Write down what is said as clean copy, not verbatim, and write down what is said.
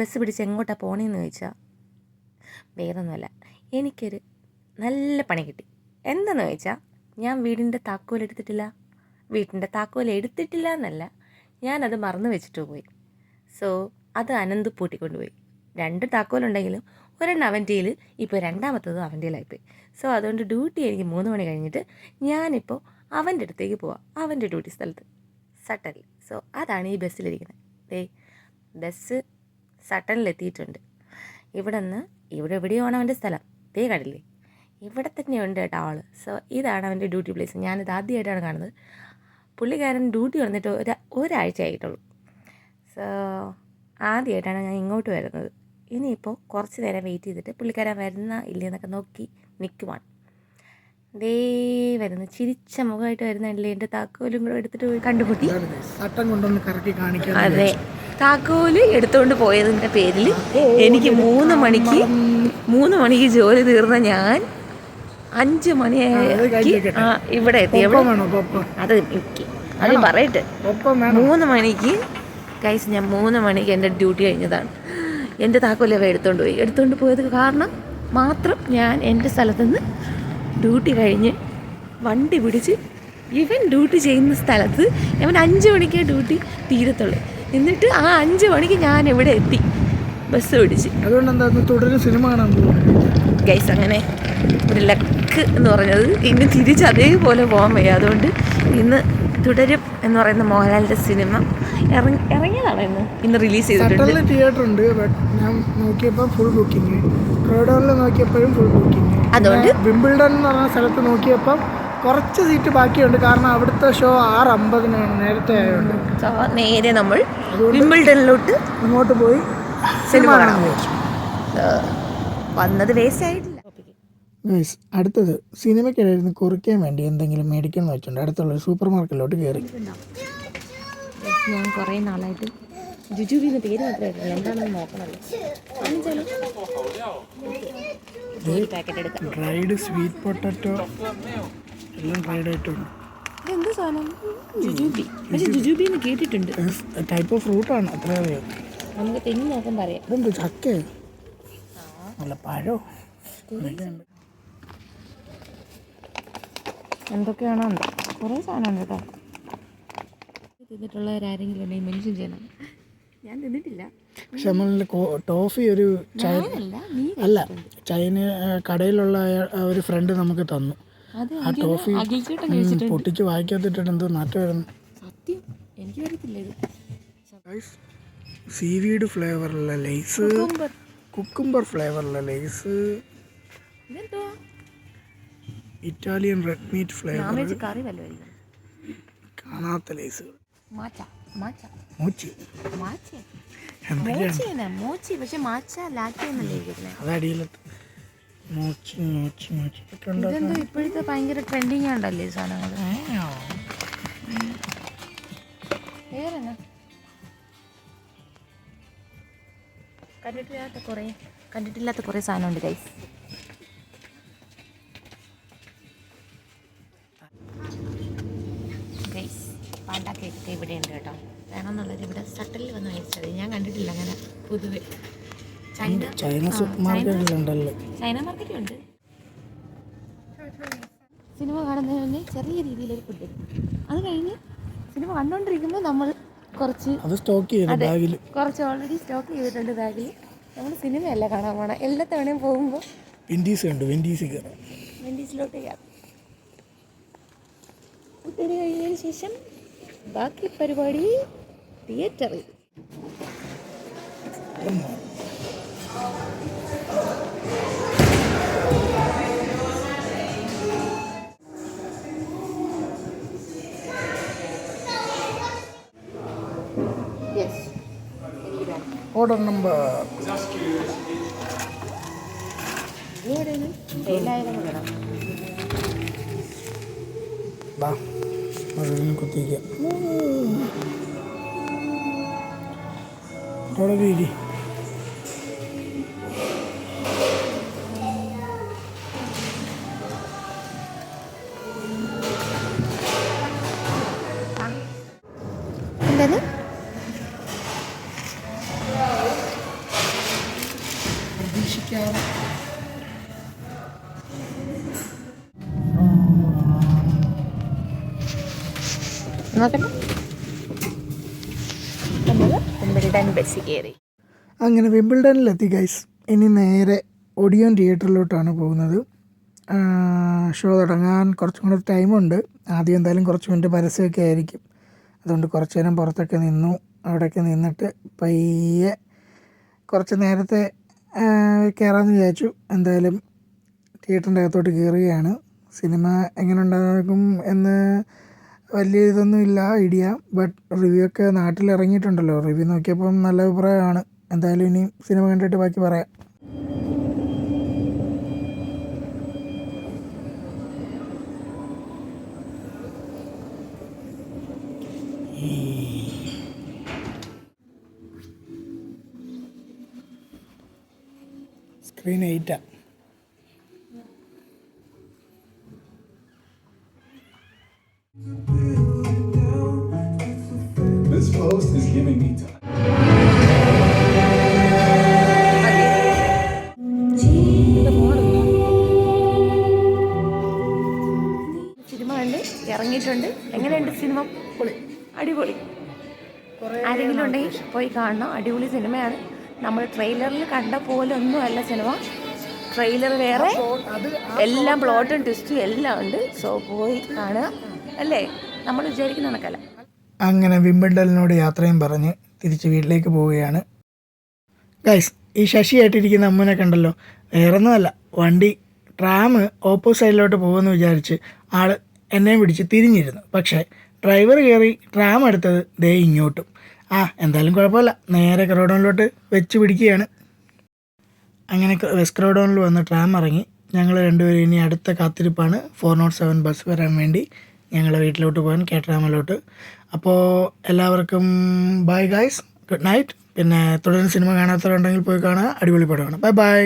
Bus പിടിച്ച് എങ്ങോട്ടാണ് പോണേന്ന് ചോദിച്ചാൽ വേറൊന്നുമല്ല, എനിക്കൊരു നല്ല പണി കിട്ടി. എന്താണെന്ന് ചോദിച്ചാൽ, ഞാൻ വീടിൻ്റെ താക്കോൽ എടുത്തിട്ടില്ല എന്നല്ല, ഞാനത് മറന്നു വെച്ചിട്ട് പോയി. സോ അത് അനന്ത് പൂട്ടിക്കൊണ്ടുപോയി. 2 താക്കോലുണ്ടെങ്കിലും ഒരെണ്ണം അവൻ്റെയിൽ, ഇപ്പോൾ രണ്ടാമത്തതും അവൻ്റെയിലായിപ്പോയി. സോ അതുകൊണ്ട് ഡ്യൂട്ടി എനിക്ക് 3 മണി കഴിഞ്ഞിട്ട് ഞാനിപ്പോൾ അവൻ്റെ അടുത്തേക്ക് പോവാം, അവൻ്റെ ഡ്യൂട്ടി സ്ഥലത്ത് സട്ടനിൽ. സോ അതാണ് ഈ ബസ്സിലിരിക്കുന്നത്. ബസ് സട്ടനിലെത്തിയിട്ടുണ്ട്. ഇവിടെ എവിടെയാണ് അവൻ്റെ സ്ഥലം, കണ്ടില്ലേ, ഇവിടെ തന്നെയുണ്ട് കേട്ടോ ആൾ. സോ ഇതാണ് അവൻ്റെ ഡ്യൂട്ടി പ്ലേസ്. ഞാനിത് ആദ്യമായിട്ടാണ് കാണുന്നത്. പുള്ളിക്കാരൻ ഡ്യൂട്ടി വന്നിട്ട് ഒരാഴ്ച ആയിട്ടുള്ളൂ. സോ ആദ്യമായിട്ടാണ് ഞാൻ ഇങ്ങോട്ട് വരുന്നത്. ഇനിയിപ്പോൾ കുറച്ച് നേരം വെയിറ്റ് ചെയ്തിട്ട് പുള്ളിക്കാരൻ വരുന്ന ഇല്ലയെന്നൊക്കെ നോക്കി നിൽക്കുവാണ്. വരുന്നു, ചിരിച്ച മുഖമായിട്ട് വരുന്നില്ലേ. എൻ്റെ താക്കോലും കൂടെ എടുത്തിട്ട് പോയി കണ്ടുമുട്ടി. അതെ, താക്കോല് എടുത്തുകൊണ്ട് പോയതിൻ്റെ പേരിൽ എനിക്ക് 3 മണിക്ക് ജോലി തീർന്ന ഞാൻ 5 മണിയായി ഇവിടെ എത്തിയപ്പോൾ അത് പറയട്ടെ. 3 മണിക്ക് ഗൈസ്, ഞാൻ 3 മണിക്ക് എൻ്റെ ഡ്യൂട്ടി കഴിഞ്ഞതാണ്. എൻ്റെ താക്കോല് എടുത്തുകൊണ്ട് പോയത് കാരണം മാത്രം ഞാൻ എൻ്റെ സ്ഥലത്തുനിന്ന് ഡ്യൂട്ടി കഴിഞ്ഞ് വണ്ടി പിടിച്ച് ഇവൻ ഡ്യൂട്ടി ചെയ്യുന്ന സ്ഥലത്ത് അവൻ 5 മണിക്കേ ഡ്യൂട്ടി തീരത്തുള്ളൂ. എന്നിട്ട് ആ 5 മണിക്ക് ഞാൻ ഇവിടെ എത്തി ബസ് പിടിച്ച്. അതുകൊണ്ട് എന്താ തുടരും സിനിമ കാണാൻ ഗൈസ്, അങ്ങനെ ഒരു ലക്ക് എന്ന് പറഞ്ഞത് ഇന്ന് തിരിച്ച് അതേപോലെ പോകാൻ വയ്യ. അതുകൊണ്ട് ഇന്ന് തുടരും എന്ന് പറയുന്ന മോഹൻലാലിൻ്റെ സിനിമ ഇറങ്ങിയതാണ് ഇന്ന് റിലീസ് ചെയ്തിട്ടുണ്ട്. തിയേറ്റർ ഉണ്ട്, ഞാൻ നോക്കിയപ്പോൾ ഫുൾ ബുക്കിംഗ്. ട്രോഡോറിൽ നോക്കിയപ്പോഴും ഫുൾ ബുക്കിംഗ്. അതുകൊണ്ട് വിംബിൾഡൺ എന്ന് പറഞ്ഞ സ്ഥലത്ത് നോക്കിയപ്പം കുറച്ച് സീറ്റ് ബാക്കിയുണ്ട്. കാരണം അവിടുത്തെ ഷോ 6:50 നേരത്തെ ആയതുകൊണ്ട് നേരെ നമ്മൾ വിംബിൾഡണിലോട്ട് അങ്ങോട്ട് പോയി സിനിമ കാണാൻ പോയി. വന്നത് വേസ്റ്റ് ആയിട്ടില്ല. അടുത്തത് സിനിമയ്ക്കിടയിൽ കുറിക്കാൻ വേണ്ടി എന്തെങ്കിലും മേടിക്കണം എന്ന് വെച്ചിട്ടുണ്ട്. അടുത്തുള്ള സൂപ്പർ മാർക്കറ്റിലോട്ട് കയറി. ഞാൻ കുറേ നാളായിട്ട് ജുജുബിന്ന് പേര് മാത്രമേ എന്താണെന്ന് നോക്കണല്ലോ. പാക്കറ്റ് എടുക്കാം. ഡ്രൈഡ് സ്വീറ്റ് പൊട്ടറ്റോ എല്ലാം ഡ്രൈഡ് ആയിട്ടുണ്ട്. എന്ത് സാധനം? ജുജുബി. പക്ഷെ ജുജുബിന്ന് കേട്ടിട്ടുണ്ട്. ടൈപ്പ് ഓഫ് ഫ്രൂട്ടാണ്, അത്ര നമുക്ക് തെങ്ങ് നോക്കുമ്പോൾ അറിയാം. ഇതെന്ത് ചക്ക അല്ല പഴോ എന്തൊക്കെയാണോ ഉണ്ടോ, കുറേ സാധനമുണ്ട് കേട്ടോ. തിന്നിട്ടുള്ളവരാരെങ്കിലും ഉണ്ടെങ്കിൽ മെൻഷൻ ചെയ്യണം. ഞാൻ തിന്നിട്ടില്ല. പക്ഷെ നമ്മളിൽ ടോഫി ഒരു അല്ല ചൈന കടയിലുള്ള ഒരു ഫ്രണ്ട് നമുക്ക് തന്നു. ആ ടോഫി പൊട്ടിച്ച് വായിക്കാത്തിട്ടിട്ട് എന്തോ നാട്ടു വരുന്നു. സത്യം എനിക്ക് അറിയത്തില്ല. ഇത് സീവീഡ് ഫ്ലേവറുള്ള ലേസ്, കുക്കുംബർ ഫ്ലേവറുള്ള Lay's, Italian red meat flavour, കാണാത്ത ലേസുകൾ, അതടിയിലത്ത് ഇപ്പോഴത്തെ ഭയങ്കര ട്രെൻഡിങ് ഉണ്ടല്ലേ ഈ സാധനങ്ങൾ. കണ്ടിട്ടില്ലാത്ത കുറേ സാധനമുണ്ട് ഗൈസ്. പാണ്ട കേക്ക് ഇവിടെ ഉണ്ട് കേട്ടോ. വേണമെന്നുള്ളത് ഇവിടെ സട്ടലിൽ വന്ന് കഴിച്ചത് ഞാൻ കണ്ടിട്ടില്ല അങ്ങനെ പൊതുവെ. ചൈന മാർക്കറ്റും ഉണ്ട്. സിനിമ കാണുന്നതിന് മുന്നേ ചെറിയ രീതിയിലൊരു ഫുഡ്. അത് കഴിഞ്ഞ് സിനിമ കണ്ടുകൊണ്ടിരിക്കുമ്പോൾ നമ്മൾ കുറച്ച് ഓൾറെഡി സ്റ്റോക്ക് ചെയ്തിട്ടുണ്ട് ബാഗിൽ. നമ്മൾ സിനിമയല്ല കാണാൻ പോകണം. എല്ലാ തവണയും പോകുമ്പോൾ വെൻഡീസിലോട്ട് കയറാം. ഫുഡ് കഴിഞ്ഞതിന് ശേഷം ബാക്കി പരിപാടി തിയേറ്ററിൽ. ഓർഡർ നമ്പർ കുത്തിക്കാം. അവിടെ വീതി എന്താണ് നോക്കട്ടെ. നമ്മൾ വിംബിൾഡൺ ബസ്സിൽ കയറി. അങ്ങനെ വിംബിൾഡണിലെത്തി ഗൈസ്. ഇനി നേരെ ഒഡിയോൺ തിയേറ്ററിലോട്ടാണ് പോകുന്നത്. ഷോ തുടങ്ങാൻ കുറച്ചും കൂടെ ടൈമുണ്ട്. ആദ്യം എന്തായാലും കുറച്ച് മിനിറ്റ് പരസ്യമൊക്കെ ആയിരിക്കും. അതുകൊണ്ട് കുറച്ച് നേരം പുറത്തൊക്കെ നിന്നു. അവിടെയൊക്കെ നിന്നിട്ട് പയ്യെ കുറച്ച് നേരത്തെ കയറാമെന്ന് വിചാരിച്ചു. എന്തായാലും തിയേറ്ററിൻ്റെ അകത്തോട്ട് കയറുകയാണ്. സിനിമ എങ്ങനെ ഉണ്ടാകും എന്ന് വലിയ ഇതൊന്നുമില്ല ഐഡിയ. ബട്ട് റിവ്യൂ ഒക്കെ നാട്ടിൽ ഇറങ്ങിയിട്ടുണ്ടല്ലോ. റിവ്യൂ നോക്കിയപ്പം നല്ല അഭിപ്രായമാണ്. എന്തായാലും ഇനി സിനിമ കണ്ടിട്ട് ബാക്കി പറയാം. Screen 8. This post is giving me time. Cinema കണ്ട് ഇറങ്ങിയിട്ടുണ്ട്. എങ്ങനെയുണ്ട് സിനിമ? അടിപൊളി. ആരെങ്കിലും ഉണ്ടെങ്കിൽ പോയി കാണണം. അടിപൊളി സിനിമയാണ്. നമ്മൾ ട്രെയിലറിൽ കണ്ട പോലെ ഒന്നുമല്ല സിനിമ. ട്രെയിലർ വേറെ, എല്ലാം പ്ലോട്ടും ട്വിസ്റ്റും എല്ലാം ഉണ്ട്. സോ പോയി കാണുക. അല്ലേ, നമ്മൾ വിചാരിക്കുന്ന കണക്കല്ല. അങ്ങനെ വിംബിൾഡണിനോട് യാത്രയും പറഞ്ഞ് തിരിച്ച് വീട്ടിലേക്ക് പോവുകയാണ്. ഗൈസ്, ഈ ശശിയായിട്ടിരിക്കുന്ന അമ്മനെ കണ്ടല്ലോ. വേറൊന്നുമല്ല, വണ്ടി ട്രാം ഓപ്പോസിറ്റ് സൈഡിലോട്ട് പോകുമെന്ന് വിചാരിച്ച് ആൾ എന്നെയും പിടിച്ച് തിരിഞ്ഞിരുന്നു. പക്ഷേ ഡ്രൈവർ കയറി ട്രാം എടുത്തത് ദേ ഇങ്ങോട്ടും. എന്തായാലും കുഴപ്പമില്ല, നേരെ ക്രോഡോണിലോട്ട് വെച്ച് പിടിക്കുകയാണ്. അങ്ങനെ വെസ്റ്റ് ക്രോഡോണിൽ വന്ന് ട്രാം ഇറങ്ങി. ഞങ്ങൾ രണ്ടുപേരും ഇനി അടുത്ത കാത്തിരിപ്പാണ് 407 ബസ് വരാൻ വേണ്ടി ഞങ്ങളെ വീട്ടിലോട്ട് പോകാൻ, കേട്രാമലോട്ട്. അപ്പോൾ എല്ലാവർക്കും ബൈ ഗൈസ്, ഗുഡ് നൈറ്റ്. പിന്നെ തുടർന്ന് സിനിമ കാണാത്തവരുണ്ടെങ്കിൽ പോയി കാണുക. അടിപൊളി പടമാണ്. Bye bye.